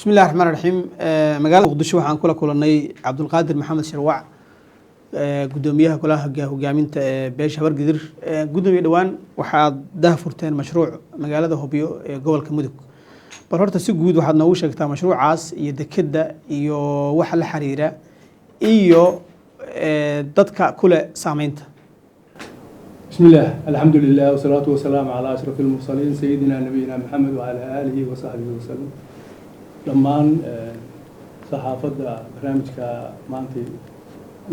بسم الله الرحمن الرحيم مقالة مقدشو waxaan kula kulanay Cabdulqaadir Maxamed Sharwac gudoomiyaha kulaha hogaaminta beesha Habargadir gudoomiye dhawaan waxaad daahfurteen mashruuc magaalada Hobyo ee gobolka Mudug bal horta si guud waxaad noogu sheegtaa mashruucaas iyo dekada iyo waxa la xiriira iyo dadka kule saameynta بسم الله الحمد لله والصلاة والسلام على أشرف المرسلين سيدنا نبينا محمد وعلى آله وصحبه وسلم لما صحافة برنامجك مانتي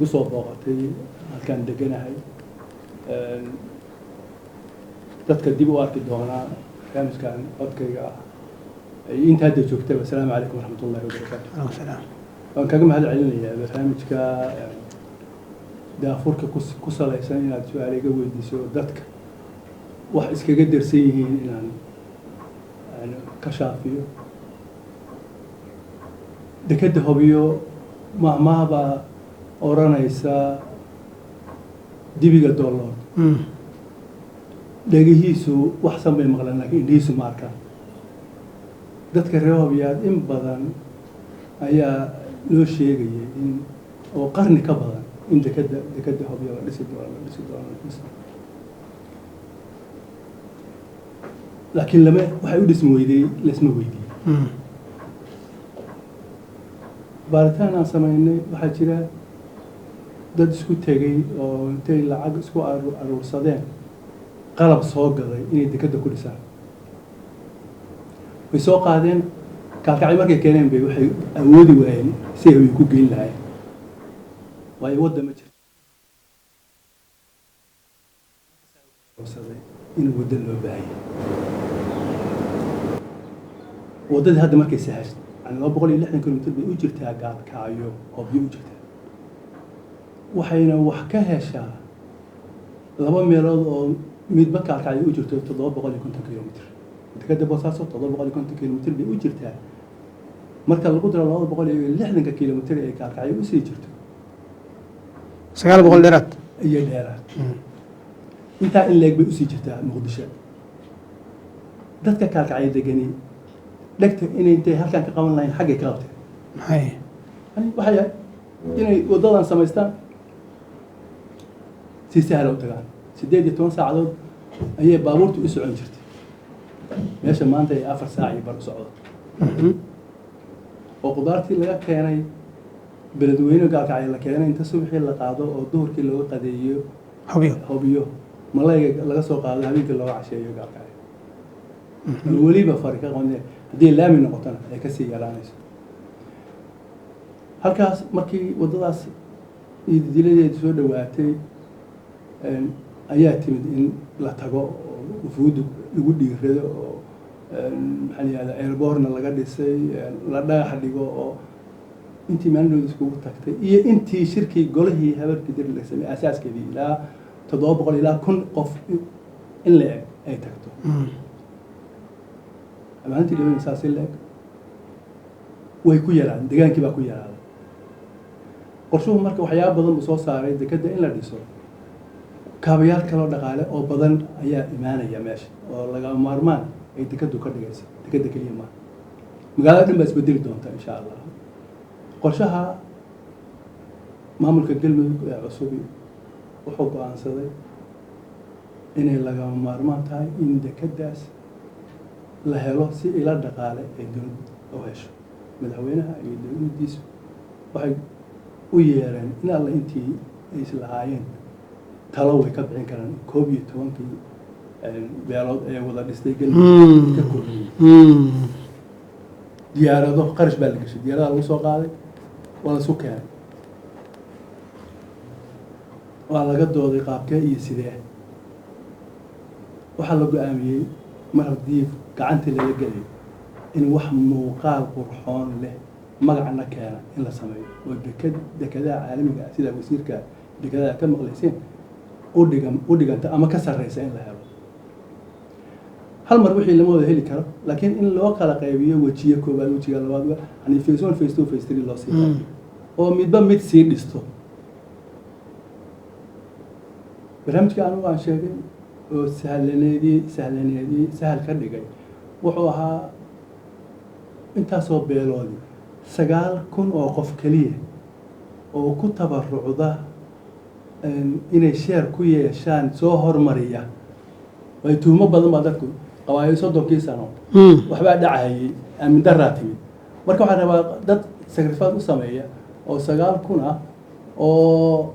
قصوا بوقتي كان دقنا هاي تتكدي بوارك الدوغنا برنامج كان أذكر أنت هذا كتاب السلام عليكم ورحمة الله وبركاته. السلام. كم هذا علمي برنامجك daafurka ku salaysan inaad su'aaliga weydiiso dadka wax iskaga darsan yihiin inaan ka shaafiyo dekada Hobyo maahmaahba oranaysa dibiga dollar dhagihiisu wax samay maqlan laakiin indhihiisu ma arkaan dadka reer Hobyo in badan ayaa loo sheegayay in oo qarni ka badan in dekada Hobyo la dhisi doono laakiin lama waxay u dhismi weyday lasma weydiin baaritaan aan samaynay waxaa jira dad isku tegay oo intay lacag isku aruursadeen qalab soo gaday inay dekada ku dhisaan way soo qaadeen kaalkacay markay keeneen bay waxay awoodi waayeen si ay ku geyn lahaayeen waayo wadda ma jirto in wadda loo baahay waddadii hadda markay sahashay yani 260 kilomitir bay u jirtaa gaalkacyo Hobyo u jirtaa waxayna wax ka heshaa laba meelood oo midba gaalkacyo u jirto 750 kilomitir dekada Boosaaso 750 kilomitir bay u jirtaa marka lagu daro 260 kilomitir ee gaalkacyo u sii jirto 900 dheeraad iyo dheeraad inta in leeg bay u sii jirtaa Muqdisho dadka kaalkacay degani dhagta inay intay halkan ka qaban lahayn xagga ka qabteen maxay waxay inay wadadan samaystaan si sahal u tagaan 18 saacadood ayay baabuurtu u socon jirtay meesha maanta ay 4 saac iyo bar socdo oo qudaartii laga keenay beledweyne gaalkacay la keenay inta subaxii la qaado oo duhurkii looga qadeeyo Hobyo malayga laga soo qaado habeenkii looga casheeyo gaalkacay waliba farqa qoonay hadii laami noqotana ay ka sii yaraanayso halkaas markii wadadaas diladeed soo dhawaatay ayaa timid in la tago wufuud ugu dhiirado oo maxay yiraahdaa airborne laga dhisay la dhagax dhigo oo intii maalmood isku tagtay iyo intii shirkii golihii Habargadir la sameeyay asaaskeedii ilaa 700 ilaa 1000 qof in la ay tagto amaantii dhawaan saas ilaa way ku yaraan deegaankii baa ku yaraaday qorshuhu marka waxyaabo badan soo saaray dekada in la dhiso kaabayaal kale dhaqaale oo badan ayaa imaanaya meesha oo laga maarmaan ay dekadu ka dhigayso dekada kaliya ma magaalada dhan baa isbedeli doonta insha Allah qorshaha maamulka galmudug ee cusub wuxuu go'aansaday inay laga maarmaan tahay in dekadaas la helo si ila dhaqaale ee dowladda u hesho madaxweynaha iyo dowladdiisu waxay u yeereen in alla intii ay islahaayeen talo way ka bixin karaan 11 beelood ee wada dhistay galmudug ka kordhiyay diyaarado qarash baa la gashay diyaarada lagu soo qaaday wala soo keenay waa laga dooday qaabka iyo sidee waxa la go'aamiyay mar haddii gacanta laga galay in wax muuqaal qurxoon leh magacna keena in la sameeyo oo dekada caalamiga sida wasiirka dekada ka maqlayseen u dhiganta ama ka sarreysa in la helo hal mar wixii lama wada heli karo laakiin in loo kala qaybiyo wajiyo koobaad wajiga labaad yani phase 1 phase 2 phase 3 loo sii oo midba mid sii dhisto barnaamijka aan sheegay oo sahal ka dhigay wuxuu ahaa intaasoo beeloodi 9,000 oo qof keliya oo ku tabarucda inay sheer ku yeeshaan soo hormariya way tuumo badan baa dadku qabaayay 30 sano waxbaa dhacayay aamin daraa timid marka waxaan rabaa dad sacrifice u sameeya oo 9,000 ah oo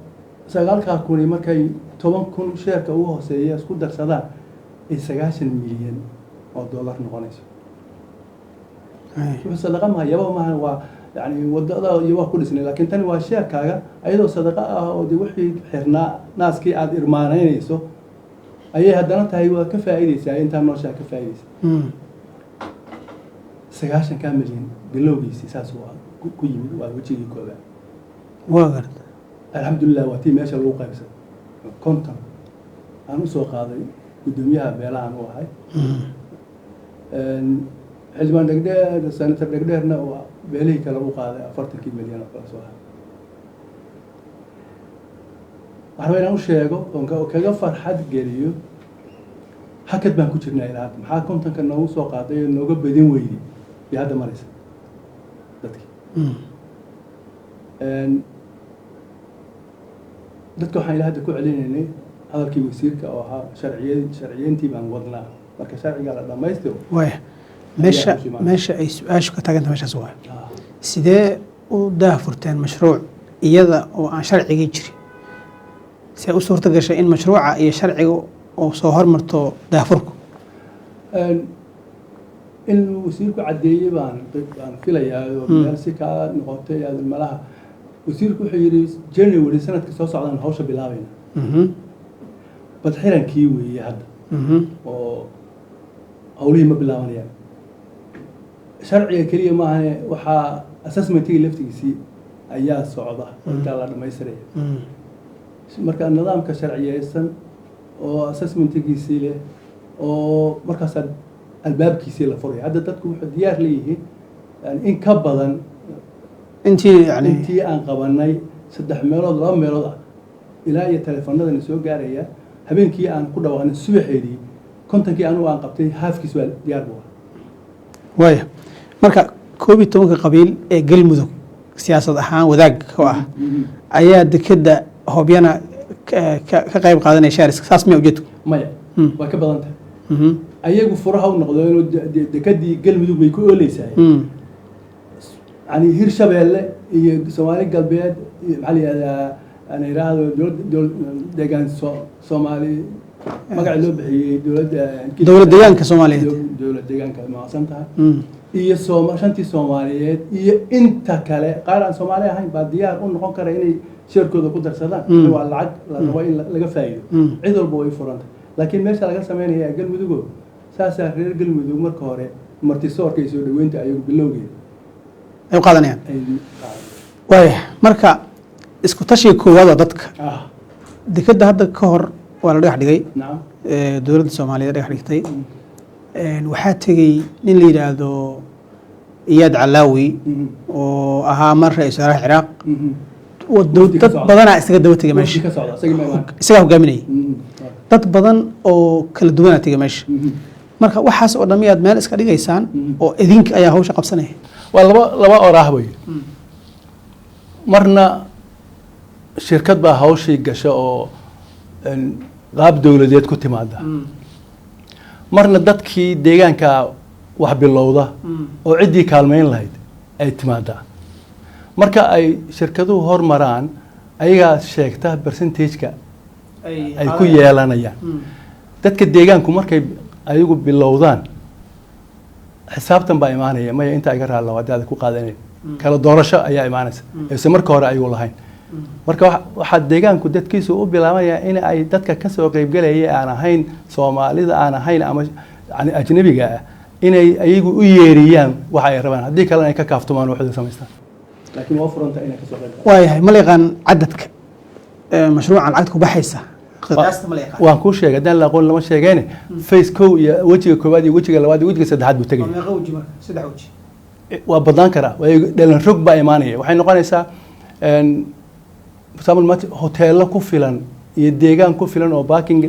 9,000 markay 10,000 sheerka ugu hooseeya isku darsadaan ay 90 milyan oo dollar noqonayso wuxuu sadaqa ma yaba ma waa يعني wadada iyo wax ku dhisnay laakiin tani waa sheekaaga ayadoo sadaqa ah oo wixii xirnaa naaskii aad irmaanaynayso ayay haddana tahay waa ka faa'iideysaa inta nolosha ka faa'iideysaa 90 milyan bilowgiisii saas waa ku yimid waa wajigii koobaad waa garta alxamdulillah waa tii meesha lagu qaybsaday konton aan u soo qaaday gudoomiyaha beelahan u ahay xildhibaan dhegdheer senator dhegdheerna waa beelihii kale u qaaday 40 milyan oo kala soo haray waxaan inaan u sheego oon kaga farxad geliyo hakad baan ku jirnaa ilaa hadda maxaa kontonka noogu soo qaaday oo nooga badin weyday iyo hadda maraysa dadkii dadka waxaan ilaa hadda ku celinaynay hadalkii wasiirka oo ahaa sharciyeyntii baan wadnaa marka sharciga la dhammaystiro meesha ay su-aashu ka taganta meeshaas waa sidee u daahfurteen mashruuc iyada oo aan sharcigii jirin see u suurta gashay in mashruuca iyo sharciga oo soo hormarto daahfurku in wasiirku caddeeyey baan filayaa oo meel si kaa noqotay malaha wasiirku wuxuu yidhi January sanadka soo socdaan hawsha bilaabayna bad xirankii weeye hadda oo hawlihii ma bilaabanayaan sharciga keliya maaha waxaa assessmentigii laftigiisii ayaa socda intaa la dhammaystiraya marka nidaamka sharciyeysan oo assessmentigiisii leh oo markaas albaabkiisii la furaya hadda dadku wuxuu diyaar leeyihiin in ka badan intii aan qabanay 3 meelood 2 meelood ah ilaa iyo telefoonadana soo gaaraya habeenkii aan ku dhawaaqnay subaxeedii kontonkii anigu aan qabtay halfkiis waa diyaar buu waaya marka 12 qabiil ee galmudug siyaasad ahaan wadaag ka ah ayaa dekada hobyana ka qayb qaadanaya shaariska saas ma ujeedku maya waa ka badan tahay ayagu furaha u noqdeen oo dekadii galmudug bay ku ooleysay يعني hirshabeelle iyo Soomaali galbeed maxaa la yiraahdo deegaan Soomaali magac loo bixiyay dawladda deegaanka Soomaaliyeed dawladda deegaanka ma santahay iyo shantii Soomaaliyeed iyo inta kale qaar aan Soomaali ahayn baa diyaar u noqon kara inay shirkooda ku darsadaan waa lacag la rabo in laga faa'iido cid walba way furanta laakiin meesha laga sameeyaa galmudug saasa reer galmudug marka hore martisoorka iyo soo dhaweynta ayagu bilowgeeda ay qaadanayaan waaya marka isku tashiga koowaad dadka dekada hadda ka hor waa la dhagax dhigay dowladda Soomaaliyeed dhagax dhigtay waxaa tagay nin la yiraahdo Iyad Calaawi oo ahaa mar ra'iisul wasaaraha Ciraaq dad badan isaga daba tagay meesha isaga hogaaminayay dad badan oo kala duwan tagay meesha marka waxaas oo dhamiyaad meel iska dhigaysaan oo idinka ayaa hawsha qabsanaya waa laba oraah way marna shirkad baa hawshii gasha oo qaab dawladeed ku timaada marna dadkii deegaanka wax bilowda oo cidii kaalmeyn lahayd ay timaada marka ay shirkaduhu hormaraan ayaga sheegta percentage-ka ay ku yeelanayaan dadka deegaanku markay ayagu bilowdaan xisaabtan baa imaanaya maya inta ay ka raadla wadaada ku qaadanay kala doorasho ayaa imaanaysa ee marka hore ayuu lahayn marka waxa deegaanku dadkiisu u bilaabaya in ay dadka ka soo qayb galayay aan ahayn Soomaalida aan ahayn ama yani ajnabiga ah inay ayagu u yeeriyaan waxa ay rabaan hadii kale ay ka kaaftumaan waxay sameystaan laakiin waa furanta inay ka soo qayb galaan waayahay ma leeqan cadadka mashruucan lacagta ku baxaysa waan ku sheegay dan la aqoon lama sheegeen face ko iyo wajiga koobaad iyo wajiga labaad iyo wajiga saddexaad buu tagay meeqa waji marka saddex waji waa badan kara way dhalan rog baa imaanaya waxay noqonaysaa hoteelo ku filan iyo deegaan ku filan oo parking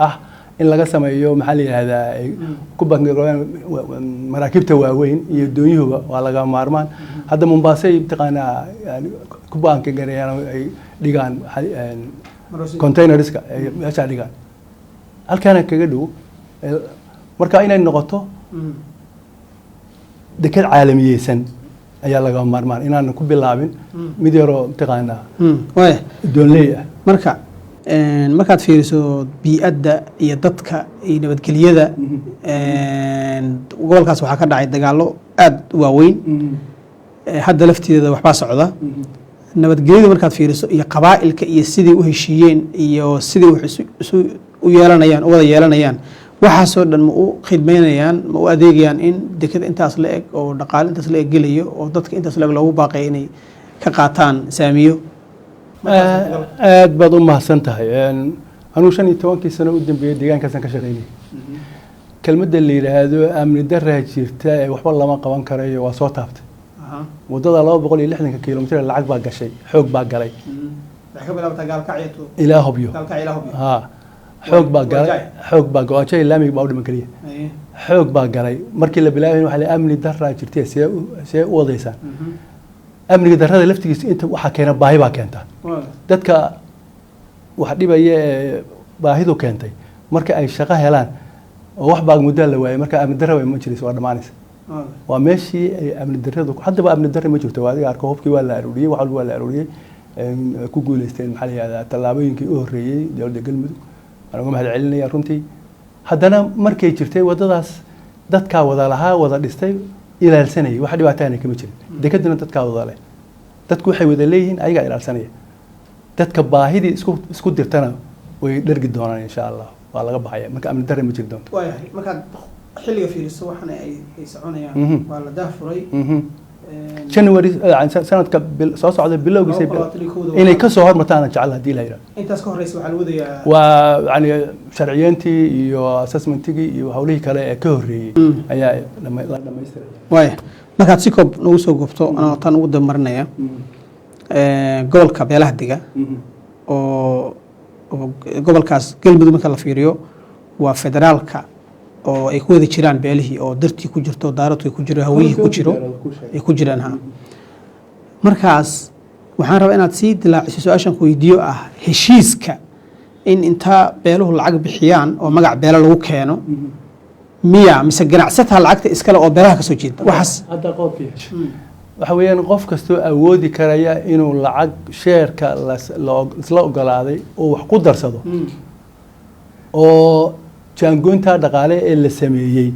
ah in laga sameeyo maxaa la yidhahdaa ay ku bangaroobaan maraakiibta waaweyn iyo doonyuhuba waa laga maarmaan hadda Mombasa ay taqaanaa yani ku bangareeyaan ay dhigaan containerska ay meesha dhigaan halkaana kaga dhow marka inay noqoto deked caalamiyeysan ayaa laga maarmaan inaan ku bilaabin mid yaroo taqaanaa way doonley ah markaad fiiriso bii'adda iyo dadka iyo nabadgelyada gobolkaas waxaa ka dhacay dagaallo aad u waaweyn hadda lafteeda waxbaa socda nabadgelyada markaad fiiriso iyo qabaa'ilka iyo sidii u heshiiyeen iyo sidii wax isu u yeelanayaan u wada yeelanayaan waxaasoo dhan ma u khidmeynayaan ma u adeegayaan in dekada intaas la eg oo dhaqaale intaas la eg gelayo oo dadka intaas la eg loogu baaqay inay ka qaataan saamiyo aad baad u mahadsan tahay anuu 15 sano u dambeeyay deegaankaasaan ka shaqeynay kelmadda la yiraahdo amni darra jirta ee waxba lama qaban karayo waa soo taabtay wadada 260 kiiloomitir lacag baa gashay xoog baa galay waxa ka bilaabtay gaalkacyo ilaa hubyo ha xoog baa galay xoog baa go'aashay laamiga baa u dhiman kaliya xoog baa galay markii la bilaabay waxa la amni darra jirta see u wadeysaan amniga darrada laftigiisa inta waxa keena baahi baa keenta dadka wax dhibaya baahidu keentay marka ay shaqo helaan oo wax baa muddo la waayay marka amni darro ma jirayso waa dhamaanaysa waa meeshii ay amni darradu haddaba amni darro ma jirto waa adiga arko hubkii waa la aruuriyay wax walba waa la aruuriyay ku guuleysteen maxaa la yiraahdaa tallaabooyinkii u horeeyay dowladda galmudug aan uga mahad celinaya runtii haddana markay jirtay wadadaas dadka wada lahaa wada dhistay ilaalsanay wax dhibaatana kama jirin dekadina dadka wada leh dadku waxay wada leeyihiin ayaga ilaalsanaya dadka baahidii isku dirtana way dhargi doonaan insha Allah waa laga baxaya marka amni darro ma jiri doonto waayahay marka xilliga fiiriso waxana ay soconayaan waa la daafuray January sanadka soo socda bilowgiisa inay ka soo hormartaan jecel hadii la yiraahdo intaas ka horeysa waxa la wadayaa waa yani sharciyeyntii iyo assessmentigii iyo hawlihii kale ee ka horeeyay ayaa la dhamaystiray waaya markaad si koob nagu soo goobto anoo tan ugu damarinaya gobolka beelaha diga oo gobolkaas galmudug marka la fiiriyo waa federaalka oo ay ku wada jiraan beelihii oo dartii ku jirto daaradku ku jiro hawiyii ku jiro ay ku jiraan ha markaas waxaan rabaa inaad sii dilaaciso su'aashan ku weydiyo ah heshiiska in inta beeluhu lacag bixiyaan oo magac beela lagu keeno miya mise ganacsataa lacagta iskale oo beelaha ka soo jeeda waxaas hadda qoobkii waxa weeyaan qof kastoo awoodi karaya inuu lacag sheerka isla ogolaaday oo wax ku darsado oo jaangoynta dhaqaale ee la sameeyay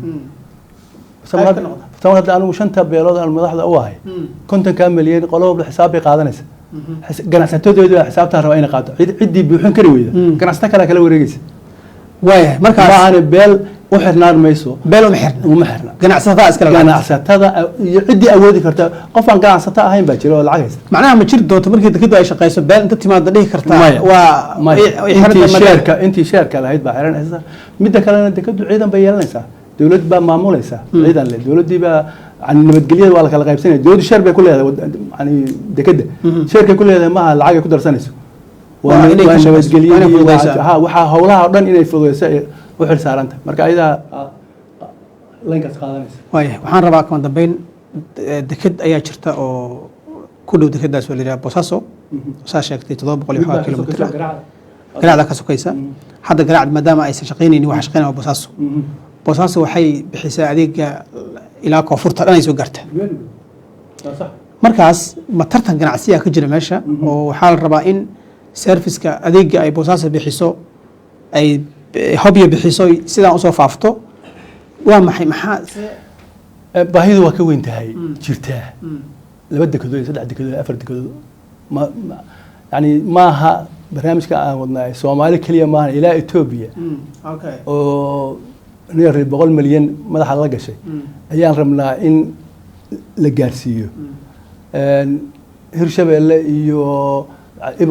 sababta anigu 5 beelood aan madaxda u ahay 50 milyan qolob xisaab bay qaadanaysa ganacsatadoodu xisaabta raba inay qaato cidii buuxin kari weyda ganacsato kala wareegaysa waayahay markaas aan beel u xirnaan mayso beel uma xirna ganacsatada iyo cidii awoodi karta qof aan ganacsato ahayn baa jira oo lacag haysta macnaha ma jiri doonto markii dekadu ay shaqeyso beel inta timaada dhihi kartaa waa intii sheerka lahayd baa xiranaysa midda kalena dekadu ciidan bay yeelanaysaa dawlad baa maamulaysa ciidan leh dawladii baa aan nabadgelyada waa la kala qaybsanay dawladdu sheer bay ku leedahay yani dekada sheerka ku leedahay ma aha lacag ay ku darsanayso waa nabadgelyada waxa hawlaha dhan inay fududeyso u xil saaranta marka ayada linkas qaadanaysa waayahay waxaan rabaa kan dambeyn dekad ayaa jirta oo ku dhow dekadaas oo la yiraahdo Bosaso saa sheegtay 700 kilomitir garaacda ka sokaysa hadda garaacda maadaama aysan shaqeynaynin waxa shaqeynaya Bosaso Bosaso waxay bixisaa adeega ilaa koonfurta dhan ay soo gaartaa markaas ma tartan ganacsiga ka jira meesha oo waxaa la rabaa in serviceka adeega ay Bosaso bixiso ay hobyo bixiso sidaan u soo faafto waa maxay maxaa baahidu waa ka weyn tahay jirtaa laba dekedood saddex dekedood afar dekedood yani maaha barnaamijka aan wadnaa Soomaali kaliya maaha ilaa Ethiopia oo near 100 milyan madaxa la gashay ayaan rabnaa in la gaarsiiyo Hirshabeelle iyo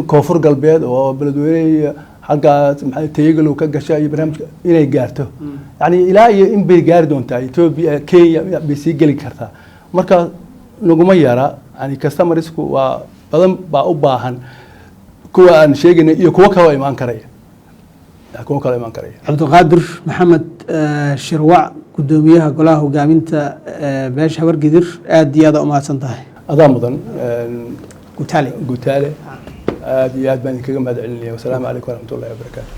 koonfur galbeed oo beledweyne halkaas maxay tayagalo ka gashay iyo barnaamijka inay gaarto yani ilaa iyo in bay gaari doontaa Ethiopia Kenya bay sii gali kartaa marka naguma yara yani customersku waa badan baa u baahan kuwa aan sheegnay iyo kuwa kale imaan karaya kuwa kale iman karaya. cabdulqaadir maxamed shirwac gudoomiyaha golaha hogaaminta beesha habargidir aad iyo aad u mahadsan tahay. adaa mudan gutaale aad iyo aad baan idinkaga mahad celinaya. wasalaamu calaykum waraxmatullahi wabarakaatu.